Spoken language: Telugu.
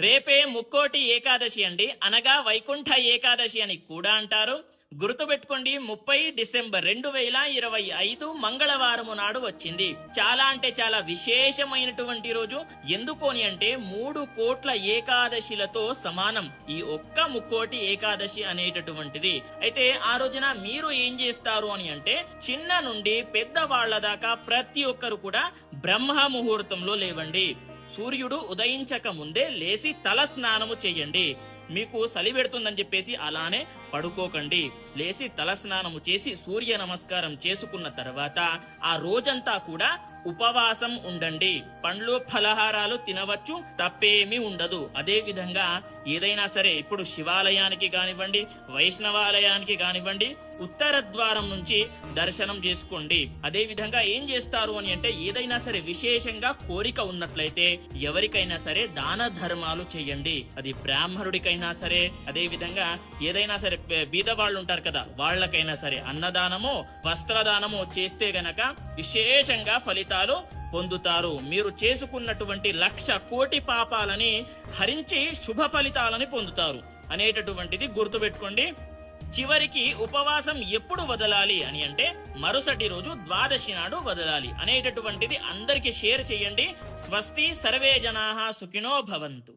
రేపే ముక్కోటి ఏకాదశి అండి, అనగా వైకుంఠ ఏకాదశి అని కూడా అంటారు. గుర్తుపెట్టుకోండి, 30 డిసెంబర్ 2025 మంగళవారము నాడు వచ్చింది. చాలా అంటే చాలా విశేషమైనటువంటి రోజు. ఎందుకోని అంటే 3 కోట్ల ఏకాదశిలతో సమానం ఈ ఒక్క ముక్కోటి ఏకాదశి అనేటటువంటిది. అయితే ఆ రోజున మీరు ఏం చేస్తారు అని అంటే, చిన్న నుండి పెద్దవాళ్ల దాకా ప్రతి ఒక్కరు కూడా బ్రహ్మ ముహూర్తంలో లేవండి. సూర్యుడు ఉదయించక ముందే లేచి తల స్నానము చెయ్యండి. మీకు చలి పెడుతుందని చెప్పేసి అలానే పడుకోకండి. లేచి తల స్నానము చేసి సూర్య నమస్కారం చేసుకున్న తర్వాత ఆ రోజంతా కూడా ఉపవాసం ఉండండి. పండ్లు ఫలహారాలు తినవచ్చు, తప్పేమీ ఉండదు. అదే విధంగా ఏదైనా సరే, ఇప్పుడు శివాలయానికి కానివ్వండి, వైష్ణవాలయానికి కానివ్వండి, ఉత్తర ద్వారం నుంచి దర్శనం చేసుకోండి. అదే విధంగా ఏం చేస్తారు అని అంటే, ఏదైనా సరే విశేషంగా కోరిక ఉన్నట్లయితే ఎవరికైనా సరే దాన ధర్మాలు చేయండి. అది బ్రాహ్మణుడికైనా సరే, అదే విధంగా ఏదైనా సరే బీద వాళ్ళు ఉంటారు కదా, వాళ్ళకైనా సరే అన్నదానము, వస్త్రదానము చేస్తే గనక విశేషంగా ఫలితాలు పొందుతారు. మీరు చేసుకున్నటువంటి 1,00,000 కోటి పాపాలని హరించి శుభ ఫలితాలని పొందుతారు అనేటటువంటిది గుర్తుపెట్టుకోండి. చివరికి ఉపవాసం ఎప్పుడు వదలాలి అని అంటే, మరుసటి రోజు ద్వాదశి నాడు వదలాలి అనేటటువంటిది అందరికీ షేర్ చేయండి. స్వస్తి, సర్వే జనాః సుఖినో భవంతు.